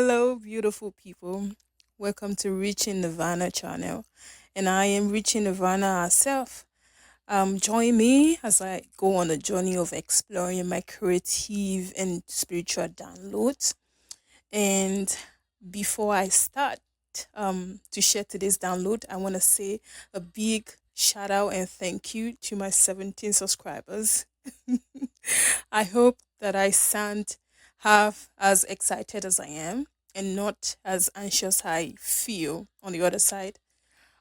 Hello, beautiful people. Welcome to Reaching Nirvana channel. And I am Reaching Nirvana herself. Join me as I go on a journey of exploring my creative and spiritual downloads. And before I start to share today's download, I want to say a big shout out and thank you to my 17 subscribers. I hope that I sound half as excited as I am and not as anxious I feel on the other side,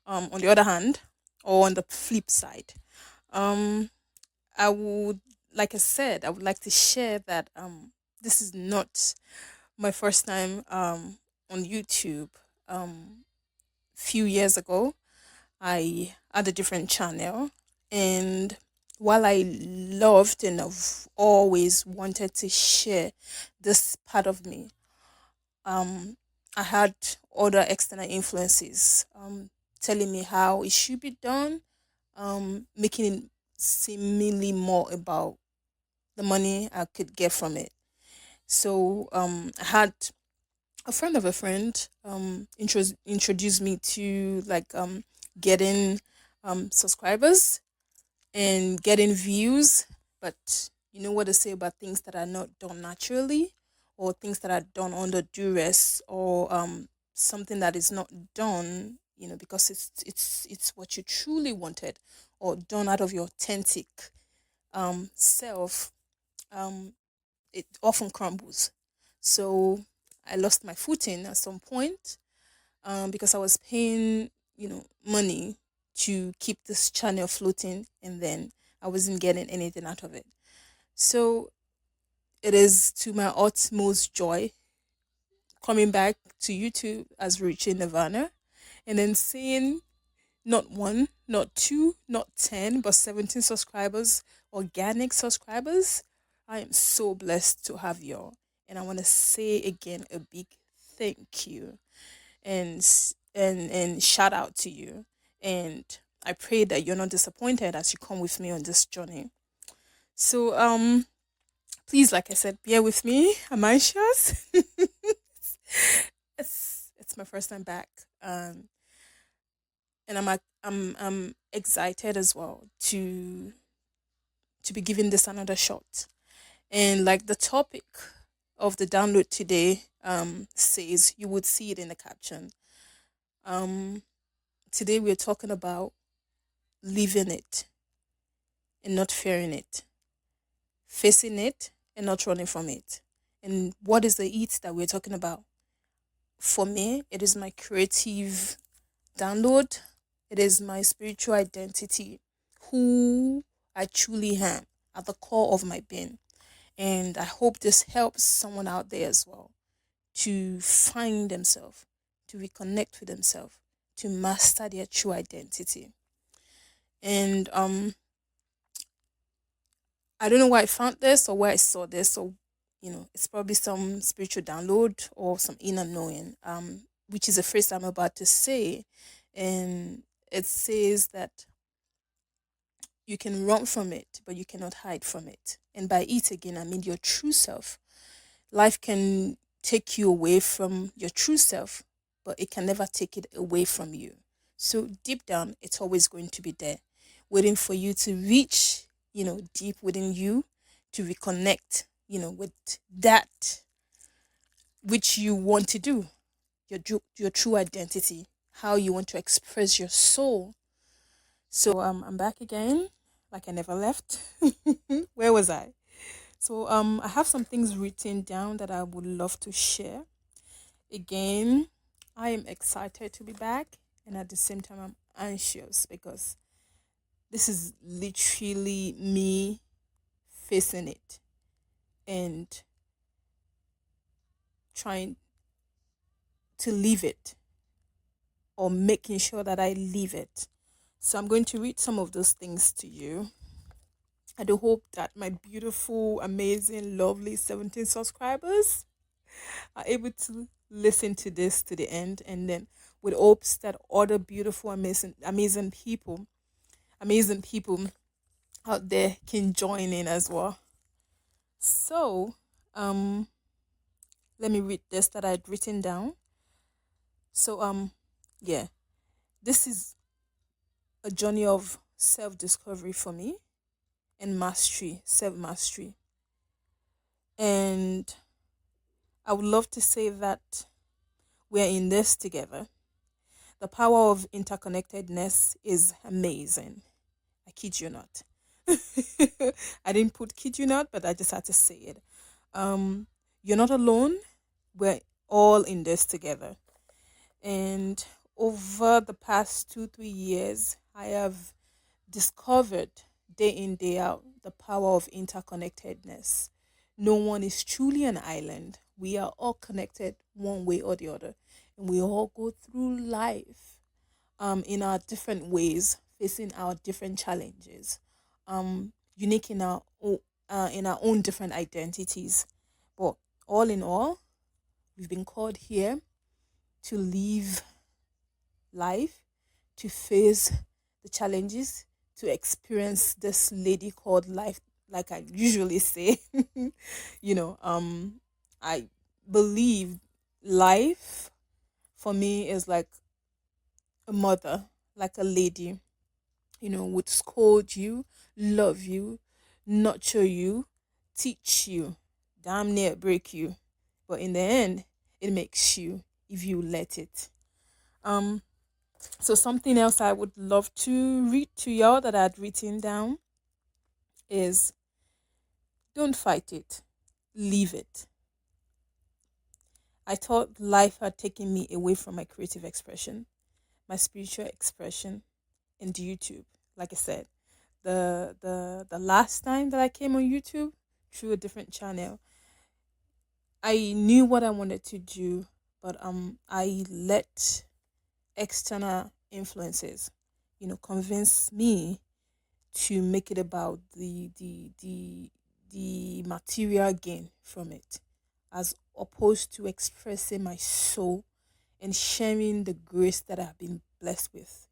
on the other hand, or on the flip side. Um, I would, like I said, I would like to share that this is not my first time on YouTube. Few years ago, I had a different channel, and while I loved and I've always wanted to share this part of me, um, I had other external influences telling me how it should be done, making it seemingly more about the money I could get from it. So I had a friend of a friend introduced me to like getting subscribers and getting views. But you know what they say about things that are not done naturally, or things that are done under duress, or something that is not done, because it's what you truly wanted, or done out of your authentic self. Um, it often crumbles. So I lost my footing at some point, because I was paying, money to keep this channel floating, and then I wasn't getting anything out of it. So it is to my utmost joy coming back to YouTube as Reaching Nirvana, and then seeing not one, not two, not 10, but 17 subscribers, organic subscribers. I am so blessed to have y'all. And I want to say again a big thank you and shout out to you. And I pray that you're not disappointed as you come with me on this journey. So please, like I said, bear with me. I'm anxious. It's my first time back. And I'm excited as well to be giving this another shot. And like the topic of the download today says, you would see it in the caption. Um, Today we're talking about living it and not fearing it, facing it and not running from it. And what is the it that we're talking about? For me, it is my creative download. It is my spiritual identity, who I truly am at the core of my being. And I hope this helps someone out there as well to find themselves, to reconnect with themselves, to master their true identity. And I don't know where I found this or where I saw this, or it's probably some spiritual download or some inner knowing, which is a phrase I'm about to say. And it says that you can run from it, but you cannot hide from it. And by it again, I mean your true self. Life can take you away from your true self, but it can never take it away from you. So deep down, it's always going to be there, waiting for you to reach, deep within you, to reconnect, with that which you want to do, your true identity, how you want to express your soul. So I'm back again, like I never left. Where was I? So I have some things written down that I would love to share. Again, I am excited to be back, and at the same time I'm anxious because this is literally me facing it and trying to leave it, or making sure that I leave it. So I'm going to read some of those things to you. I do hope that my beautiful, amazing, lovely 17 subscribers are able to listen to this to the end, and then with hopes that other beautiful, amazing people out there can join in as well. So, um, Let me read this that I'd written down. So yeah, this is a journey of self-discovery for me and mastery, self-mastery. And I would love to say that we're in this together. The power of interconnectedness is amazing. I kid you not. I didn't put kid you not, but I just had to say it. Um, you're not alone. We're all in this together. And over the past 2, 3 years, I have discovered day in, day out the power of interconnectedness. No one is truly an island. We are all connected one way or the other. And we all go through life in our different ways, facing our different challenges, unique in our own different identities. But all in all, we've been called here to live life, to face the challenges, to experience this lady called life, like I usually say. I believe life for me is like a mother, like a lady, would scold you, love you, nurture you, teach you, damn near break you. But in the end, it makes you if you let it. Um, so something else I would love to read to y'all that I'd written down is don't fight it, leave it. I thought life had taken me away from my creative expression, my spiritual expression, and YouTube. Like I said, the last time that I came on YouTube through a different channel, I knew what I wanted to do, but I let external influences, convince me to make it about the material gain from it, as opposed to expressing my soul and sharing the grace that I've been blessed with.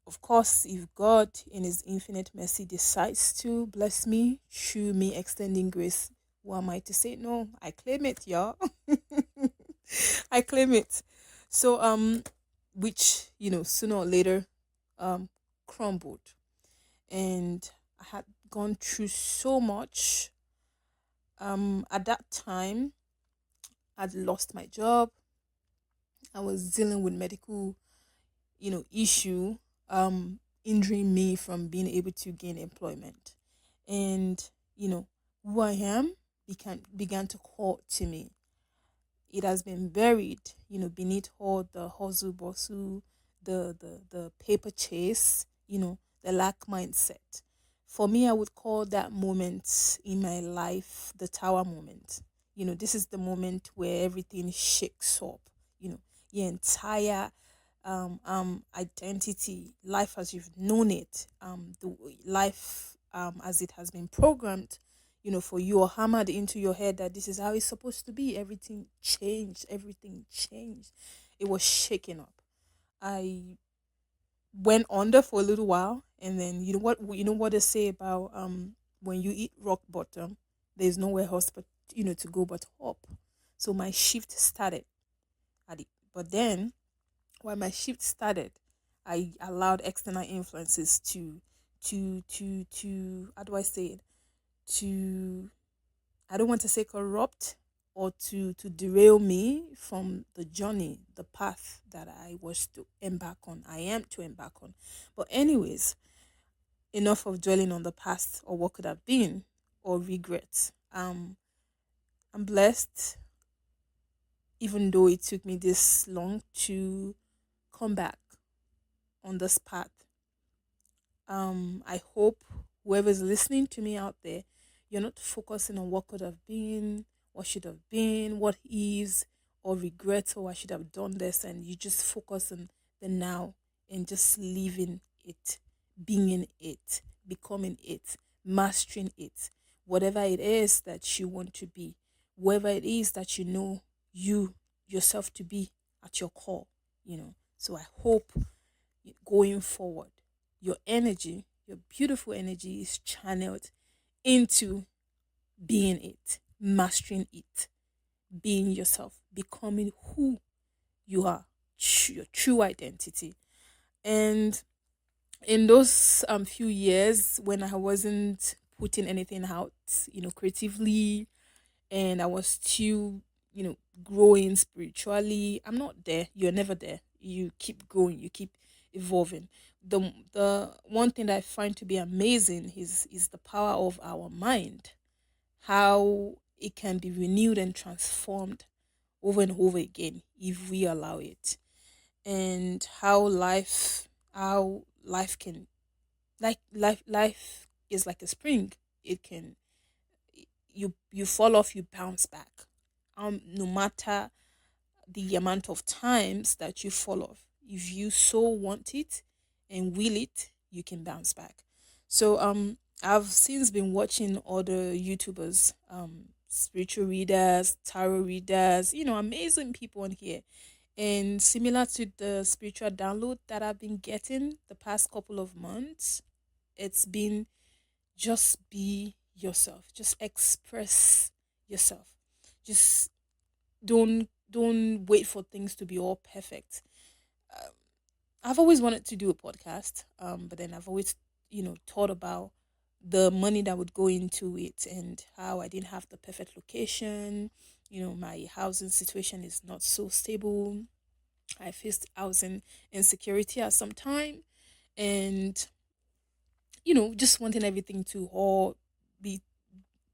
Of course, if God in His infinite mercy decides to bless me through me extending grace, who am I to say no? I claim it, y'all. I claim it. So which sooner or later um crumbled, and I had gone through so much. At that time, I'd lost my job. I was dealing with medical issue hindering me from being able to gain employment, and who I am began to call to me. It has been buried beneath all the hustle bustle, the paper chase, the lack mindset. For me, I would call that moment in my life the tower moment. This is the moment where everything shakes up. Your entire identity, life as you've known it, life as it has been programmed, for you, or hammered into your head that this is how it's supposed to be. Everything changed. Everything changed. It was shaken up. I went under for a little while, and then you know what they say about when you eat rock bottom, there's nowhere else but to go but up. So my shift started at it, but then when my shift started, I allowed external influences to how do I say it, to, I don't want to say corrupt, or to derail me from the journey, the path that I was to embark on. I am to embark on. But anyways, enough of dwelling on the past or what could have been or regrets. I'm blessed, even though it took me this long to come back on this path. I hope whoever's listening to me out there, you're not focusing on what could have been, what should have been, what is, or regret, or I should have done this, and you just focus on the now and just living it, being it, becoming it, mastering it, whatever it is that you want to be, whoever it is that you yourself to be at your core. So I hope going forward, your energy, your beautiful energy is channeled into being it, mastering it, being yourself, becoming who you are, your true identity. And in those few years when I wasn't putting anything out, creatively, and I was still, growing spiritually. I'm not there. You're never there. You keep growing. You keep evolving. The one thing that I find to be amazing is the power of our mind, how it can be renewed and transformed over and over again if we allow it, and how life can, life is like a spring. It can, you fall off, you bounce back, no matter the amount of times that you fall off. If you so want it and will it, you can bounce back. So I've since been watching other YouTubers, spiritual readers, tarot readers, amazing people on here. And similar to the spiritual download that I've been getting the past couple of months, it's been just be yourself. Just express yourself. Just don't wait for things to be all perfect. I've always wanted to do a podcast, but then I've always, thought about the money that would go into it and how I didn't have the perfect location. My housing situation is not so stable. I faced housing insecurity at some time, and just wanting everything to all be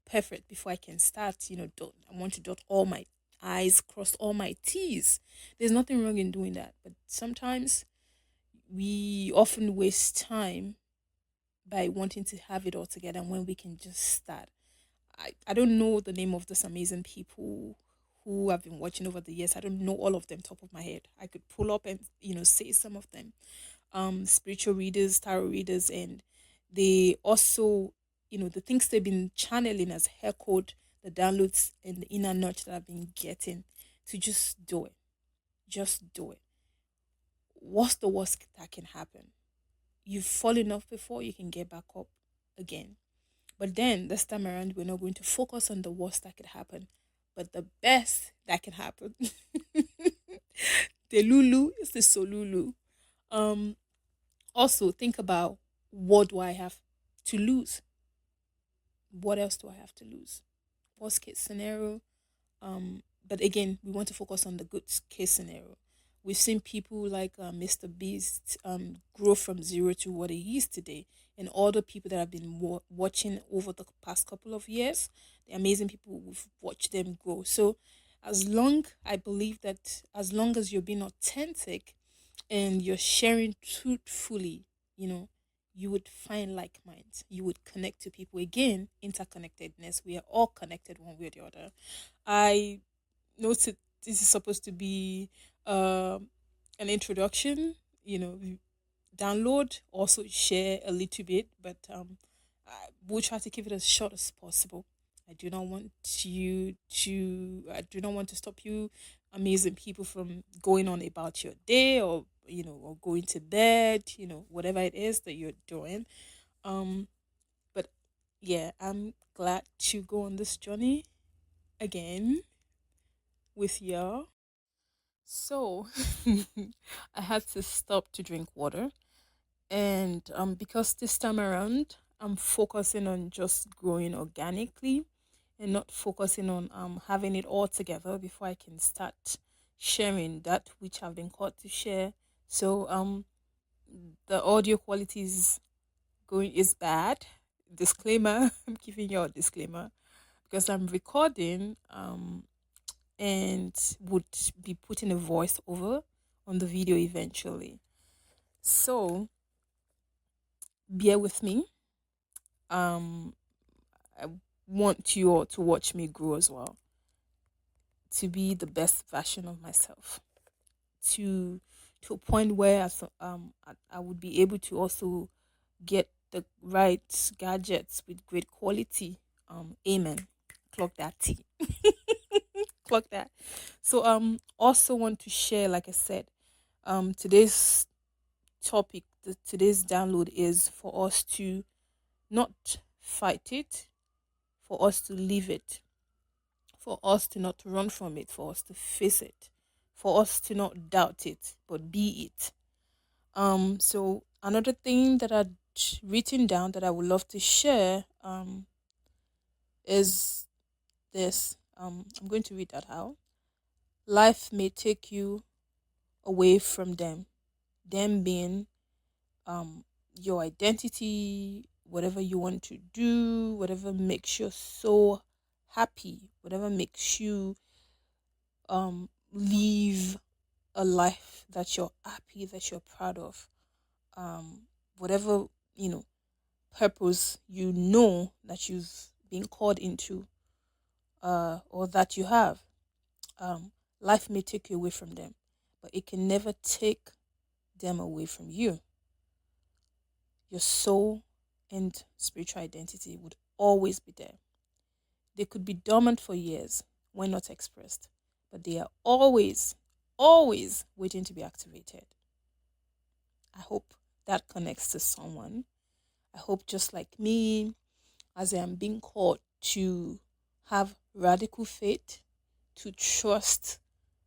perfect before I can start. I want to dot all my I's, cross all my T's. There's nothing wrong in doing that, but sometimes we often waste time by wanting to have it all together when we can just start. I don't know the name of those amazing people who I've been watching over the years. I don't know all of them top of my head. I could pull up and say some of them. Spiritual readers, tarot readers, and they also, the things they've been channeling as hair code, the downloads and the inner nudge that I've been getting to just do it. Just do it. What's the worst that can happen? You've fallen off before, you can get back up again. But then this time around, we're not going to focus on the worst that could happen, but the best that can happen. The Lulu is the Solulu. Um, Also, think about, what do I have to lose? What else do I have to lose? Worst case scenario. But again, we want to focus on the good case scenario. We've seen people like Mr. Beast grow from zero to what he is today, and all the people that have been watching over the past couple of years, the amazing people we've watched them grow. So, I believe that as long as you're being authentic and you're sharing truthfully, you know, you would find like minds. You would connect to people. Again, interconnectedness. We are all connected one way or the other. I noted this is supposed to be an introduction, download, also share a little bit, but we'll try to keep it as short as possible. I do not want to stop you amazing people from going on about your day, or or going to bed, whatever it is that you're doing. Um but yeah, I'm glad to go on this journey again with y'all. So I had to stop to drink water, and because this time around I'm focusing on just growing organically and not focusing on having it all together before I can start sharing that which I've been called to share. So the audio quality is bad. Disclaimer, I'm giving you a disclaimer because I'm recording and would be putting a voice over on the video eventually. So bear with me. I want you all to watch me grow as well, to be the best version of myself, to a point where I would be able to also get the right gadgets with great quality. Amen. Clock that T. Clock that. So also want to share, like I said, today's topic, today's download is for us to not fight it, for us to live it, for us to not run from it, for us to face it, for us to not doubt it, but be it. So another thing that I'd written down that I would love to share is this. I'm going to read that out. Life may take you away from them being um your identity, whatever you want to do, whatever makes you so happy, whatever makes you live a life that you're happy, that you're proud of. Um Whatever, you know, purpose you know that you've been called into, or that you have. Um Life may take you away from them, but it can never take them away from you. Your soul and spiritual identity would always be there. They could be dormant for years when not expressed, but they are always, always waiting to be activated. I hope that connects to someone. I hope, just like me, as I am being called to have radical faith, to trust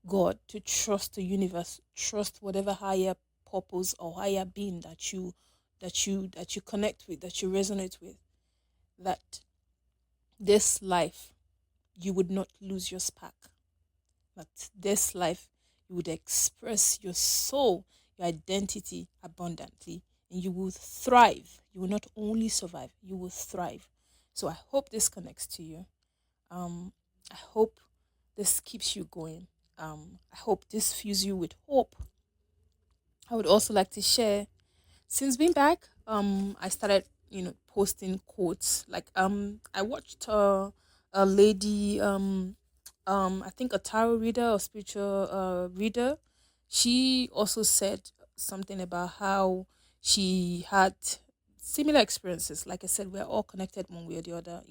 God, to trust the universe, trust whatever higher purpose or higher being that you connect with, that you resonate with, that this life you would not lose your spark. That this life you would express your soul, your identity abundantly, and you will thrive. You will not only survive, you will thrive. So I hope this connects to you. I hope this keeps you going. I hope this fills you with hope. I would also like to share, since being back, I started, posting quotes. Like, I watched a lady, I think a tarot reader or spiritual reader. She also said something about how she had similar experiences. Like I said, we're all connected one way or the other.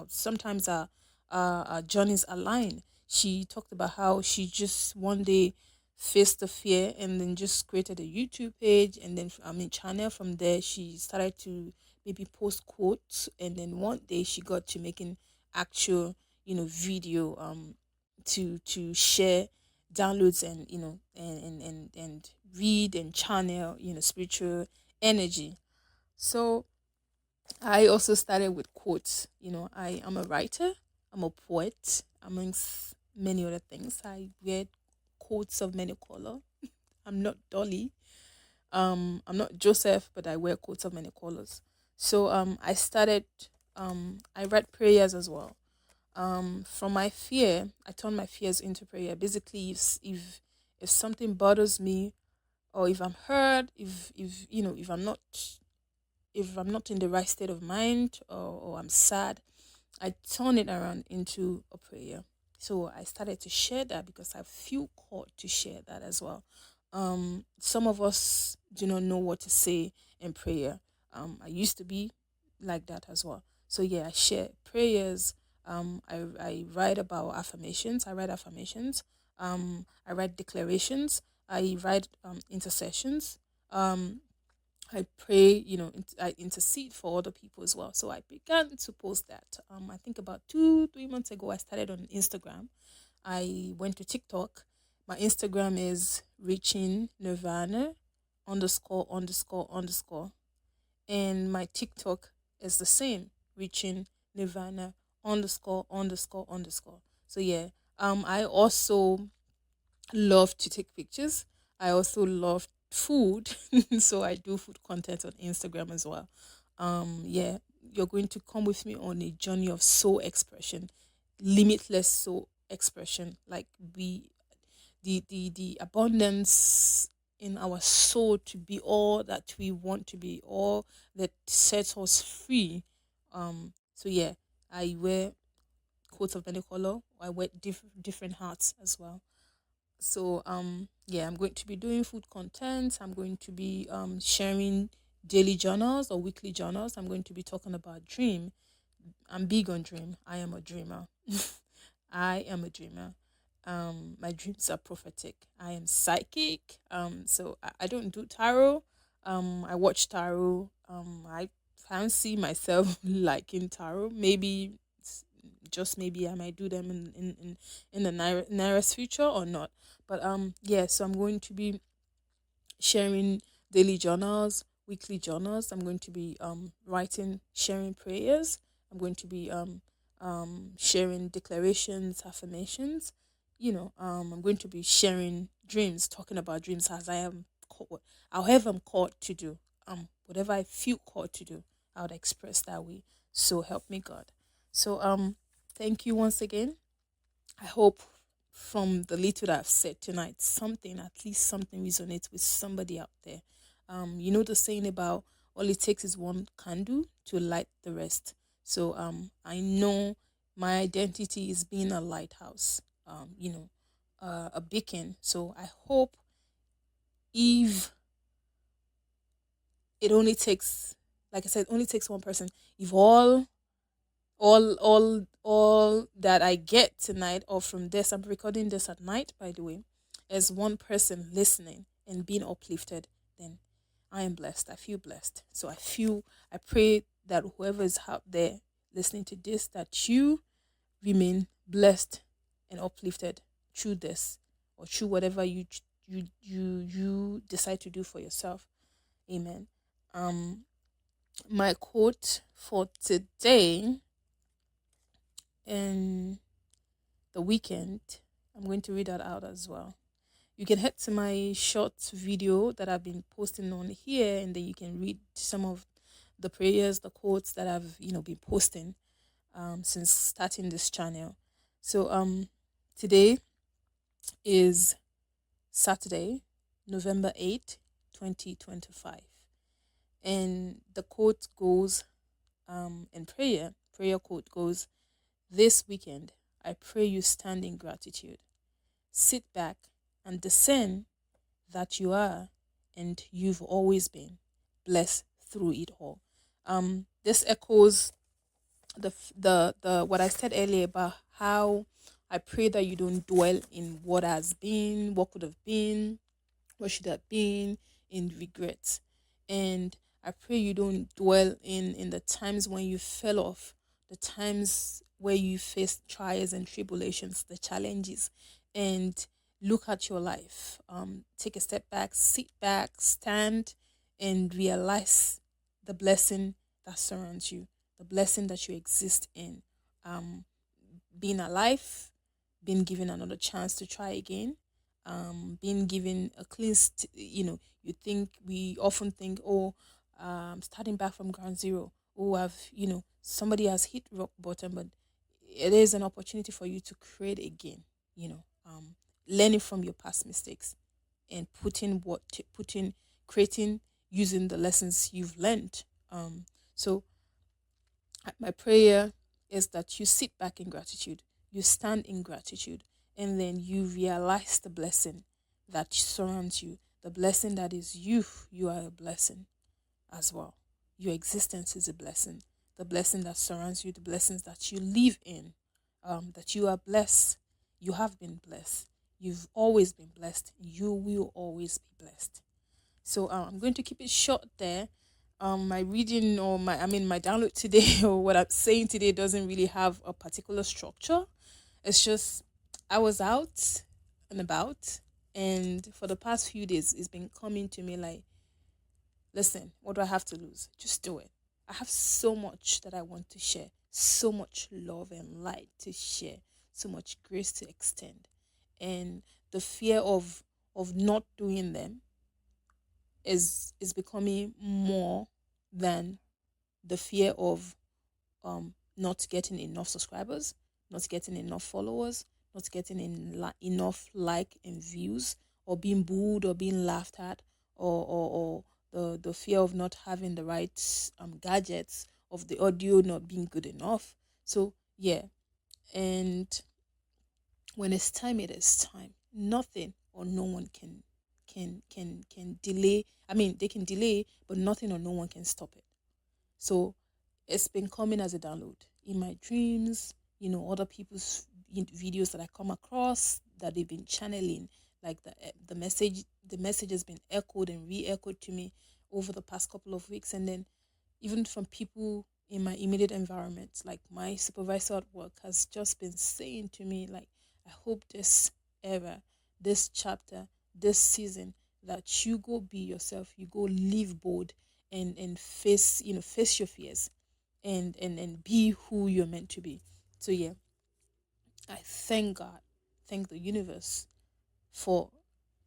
Sometimes our journeys align. She talked about how she just one day faced the fear and then just created a YouTube page, and then channel. From there she started to maybe post quotes, and then one day she got to making actual video, to share downloads, and and read and channel spiritual energy. So I also started with quotes. I am a writer, I'm a poet, amongst many other things. I read quotes of many color. I'm not Dolly. I'm not Joseph, but I wear coats of many colors. So I started. I write prayers as well. From my fear, I turn my fears into prayer. Basically, if something bothers me, or if I'm hurt, if I'm not in the right state of mind, or I'm sad, I turn it around into a prayer. So I started to share that because I feel called to share that as well. Some of us do not know what to say in prayer. I used to be like that as well. So yeah, I share prayers. I write about affirmations. I write affirmations. I write declarations. I write intercessions. Um, I pray, I intercede for other people as well. So I began to post that. I think about 3 months ago, I started on Instagram. I went to TikTok. My Instagram is reaching Nirvana underscore underscore underscore. And my TikTok is the same, reaching Nirvana underscore underscore underscore. So yeah, I also love to take pictures. I also love food, so I do food content on Instagram as well. Yeah, you're going to come with me on a journey of soul expression, limitless soul expression. Like the abundance in our soul to be all that we want to be, all that sets us free. So yeah, I wear coats of many color. I wear different hats as well. So yeah, I'm going to be doing food content. I'm going to be sharing daily journals or weekly journals. I'm going to be talking about dream. I'm big on dream. I am a dreamer. I am a dreamer. My dreams are prophetic. I am psychic. So I don't do tarot. I watch tarot. I fancy myself liking tarot. Maybe just maybe I might do them in the nearest future or not. But yeah, so I'm going to be sharing daily journals, weekly journals. I'm going to be writing, sharing prayers. I'm going to be sharing declarations, affirmations. I'm going to be sharing dreams, talking about dreams as I am called, however I'm called to do. Whatever I feel called to do, I would express that way. So help me God. So thank you once again. I hope from the little that I've said tonight, something, at least something resonates with somebody out there. You know the saying about all it takes is one candle to light the rest. So I know my identity is being a lighthouse, a beacon. So I hope if it only takes, like I said, only takes one person. If all that I get tonight, or from this, I'm recording this at night, by the way, as one person listening and being uplifted, then I am blessed. I feel blessed. So I pray that whoever is out there listening to this, that you remain blessed and uplifted through this, or through whatever you decide to do for yourself. Amen. um my quote for today, and the weekend, I'm going to read that out as well. You can head to my short video that I've been posting on here, and then you can read some of the prayers, the quotes that I've been posting since starting this channel. So today is Saturday, November 8th, 2025, and the quote goes in prayer quote goes: "This weekend, I pray you stand in gratitude. Sit back and discern that you are, and you've always been, blessed through it all." This echoes the what I said earlier about how I pray that you don't dwell in what has been, what could have been, what should have been, in regret. And I pray you don't dwell in the times when you fell off, the times where you faced trials and tribulations, the challenges, and look at your life. Take a step back, sit back, stand, and realize the blessing that surrounds you, the blessing that you exist in. Um, Being alive, being given another chance to try again, being given a clean, we often think, oh, starting back from ground zero, oh, somebody has hit rock bottom, but it is an opportunity for you to create again, learning from your past mistakes and creating, using the lessons you've learned. So my prayer is that you sit back in gratitude, you stand in gratitude, and then you realize the blessing that surrounds you, the blessing that is you. You are a blessing as well. Your existence is a blessing. The blessing that surrounds you, the blessings that you live in, that you are blessed. You have been blessed. You've always been blessed. You will always be blessed. So I'm going to keep it short there. My reading, or my download today, or what I'm saying today, doesn't really have a particular structure. It's just I was out and about, and for the past few days, it's been coming to me like, listen, what do I have to lose? Just do it. I have so much that I want to share, so much love and light to share, so much grace to extend, and the fear of not doing them is becoming more than the fear of not getting enough subscribers, not getting enough followers, not getting enough like and views, or being booed or being laughed at, or the fear of not having the right gadgets, of the audio not being good enough. So yeah, and when it's time, it is time. Nothing or no one can delay. I mean, they can delay, but nothing or no one can stop it. So it's been coming as a download in my dreams, other people's videos that I come across that they've been channeling, like the message has been echoed and re-echoed to me over the past couple of weeks. And then even from people in my immediate environment. Like my supervisor at work has just been saying to me, like, I hope this era, this chapter, this season, that you go be yourself, you go live bold and face, face your fears and be who you're meant to be. So yeah, I thank God, thank the universe for,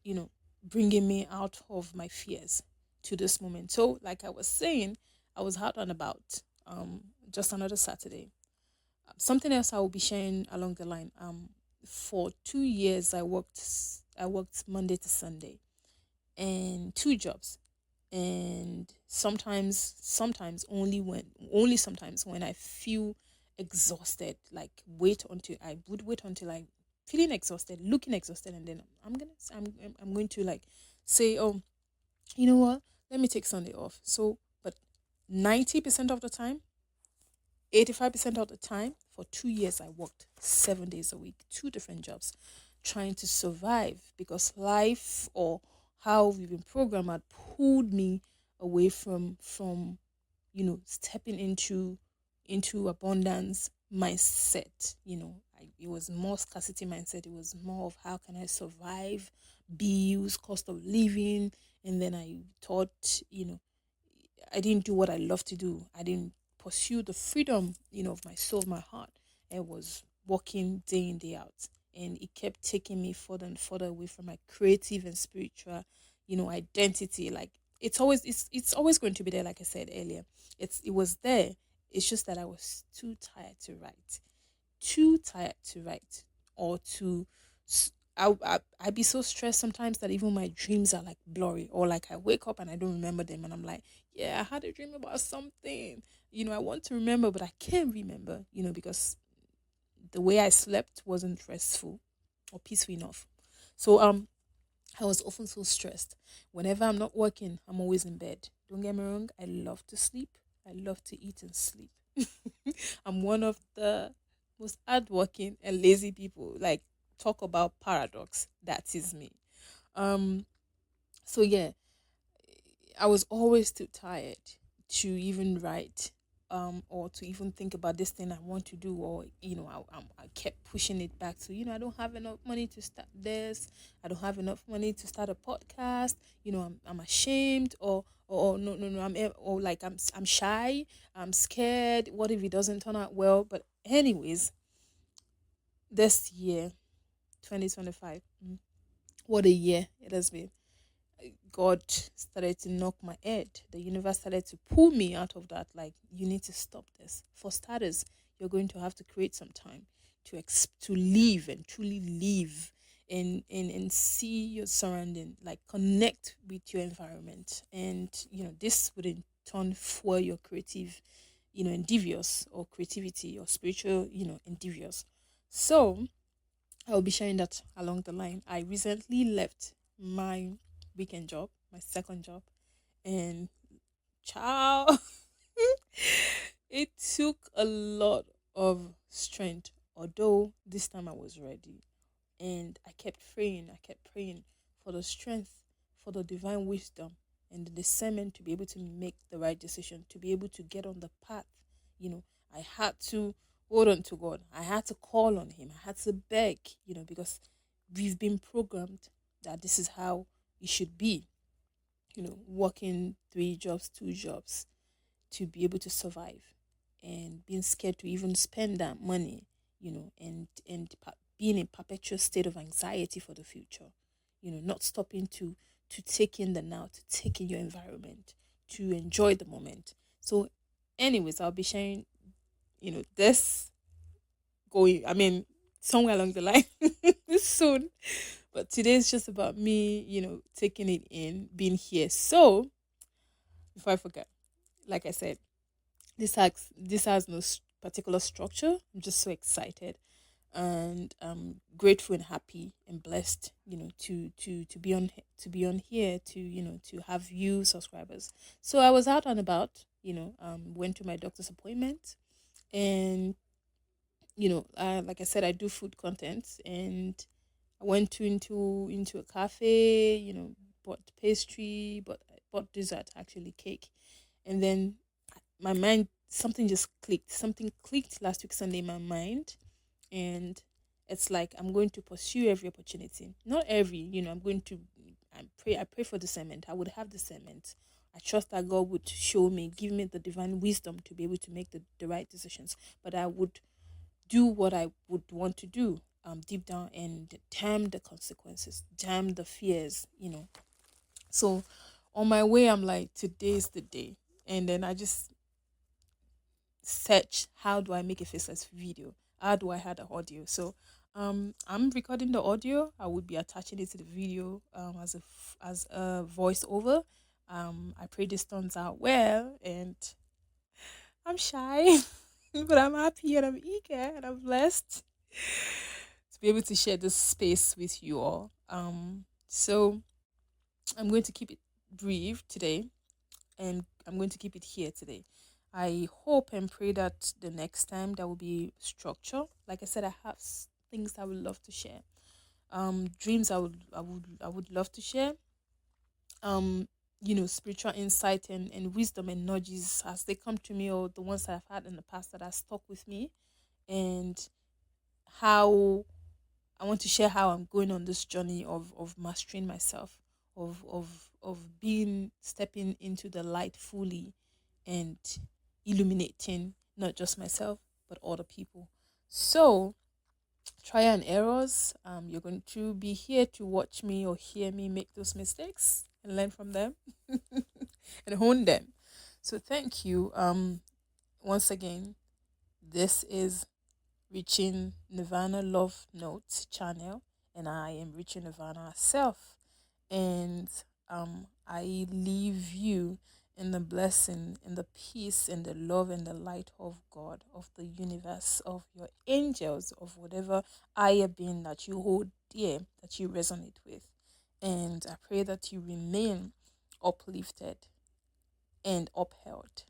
you know, bringing me out of my fears to this moment. So, like I was saying, I was out and about just another Saturday. Something else I will be sharing along the line. For 2 years I worked Monday to Sunday and two jobs. And only sometimes when I feel exhausted, like wait until I feeling exhausted, looking exhausted, and then I'm going to like say, oh, you know what, let me take Sunday off. So but 90% of the time, 85% of the time, for 2 years I worked 7 days a week, two different jobs, trying to survive, because life, or how we've been programmed, had pulled me away from stepping into abundance mindset. It was more scarcity mindset. It was more of how can I survive, bills, cost of living. And then I thought, I didn't do what I love to do. I didn't pursue the freedom, of my soul, my heart. I was working day in, day out. And it kept taking me further and further away from my creative and spiritual, identity. Like it's always going to be there, like I said earlier. It was there. It's just that I was too tired to write. Too tired to write. Or to I'd be so stressed sometimes that even my dreams are like blurry, or like I wake up and I don't remember them, and I'm like, yeah, I had a dream about something. I want to remember, but I can't remember, because the way I slept wasn't restful or peaceful enough. So I was often so stressed. Whenever I'm not working, I'm always in bed. Don't get me wrong, I love to sleep. I love to eat and sleep. I'm one of the most hardworking and lazy people. Like, talk about paradox. That is me. Um, so yeah, I was always too tired to even write, or to even think about this thing I want to do, or I kept pushing it back to, I don't have enough money to start this, I don't have enough money to start a podcast, I'm ashamed, or no, no, no, or like I'm shy, I'm scared. What if it doesn't turn out well? But anyways, this year, 2025, what a year it has been. God started to knock my head. The universe started to pull me out of that. Like, you need to stop this. For starters, you're going to have to create some time to live and truly live, and see your surrounding, like connect with your environment, and this would in turn fuel your creative, endeavors, or creativity, or spiritual, endeavors. So I'll be sharing that along the line. I recently left my weekend job, my second job, and child, it took a lot of strength. Although this time I was ready, and I kept praying for the strength, for the divine wisdom, and the discernment to be able to make the right decision, to be able to get on the path. I had to hold on to God. I had to call on Him. I had to beg, because we've been programmed that this is how it should be, working three jobs, two jobs, to be able to survive, and being scared to even spend that money, being in perpetual state of anxiety for the future, not stopping to take in the now, to take in your environment, to enjoy the moment. So anyways, I'll be sharing, this going, I mean, somewhere along the line soon. But today is just about me, taking it in, being here. So before I forget, like I said, this has no particular structure. I'm just so excited, and I'm grateful and happy and blessed, to be on here, to have you subscribers. So I was out and about, went to my doctor's appointment, and like I said, I do food content, and I went into a cafe, bought pastry, but bought dessert, actually cake, and then my mind something just clicked. Something clicked last week Sunday in my mind, and it's like I'm going to pursue every opportunity. Not every, I'm going to. I pray for discernment. I would have discernment. I trust that God would show me, give me the divine wisdom to be able to make the right decisions. But I would do what I would want to do deep down, and damn the consequences, damn the fears, So on my way, I'm like, today's the day. And then I just search, how do I make a faceless video? How do I add the audio? So I'm recording the audio. I would be attaching it to the video as a voiceover. I pray this turns out well, and I'm shy, but I'm happy and I'm eager and I'm blessed to be able to share this space with you all. So I'm going to keep it brief today, and I'm going to keep it here today. I hope and pray that the next time there will be structure. Like I said, I have things I would love to share. Dreams I would love to share. Um, spiritual insight and wisdom and nudges as they come to me, or the ones that I've had in the past that are stuck with me, and how I want to share how I'm going on this journey of mastering myself, of being stepping into the light fully, and illuminating not just myself but other people. So trial and errors. You're going to be here to watch me or hear me make those mistakes and learn from them and hone them. So thank you. Once again, this is Reaching Nirvana Love Notes channel, and I am Reaching Nirvana herself. And I leave you in the blessing, in the peace, in the love, and the light of God, of the universe, of your angels, of whatever higher being that you hold dear, that you resonate with. And I pray that you remain uplifted and upheld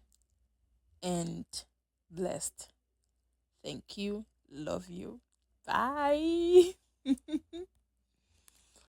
and blessed. Thank you. Love you. Bye.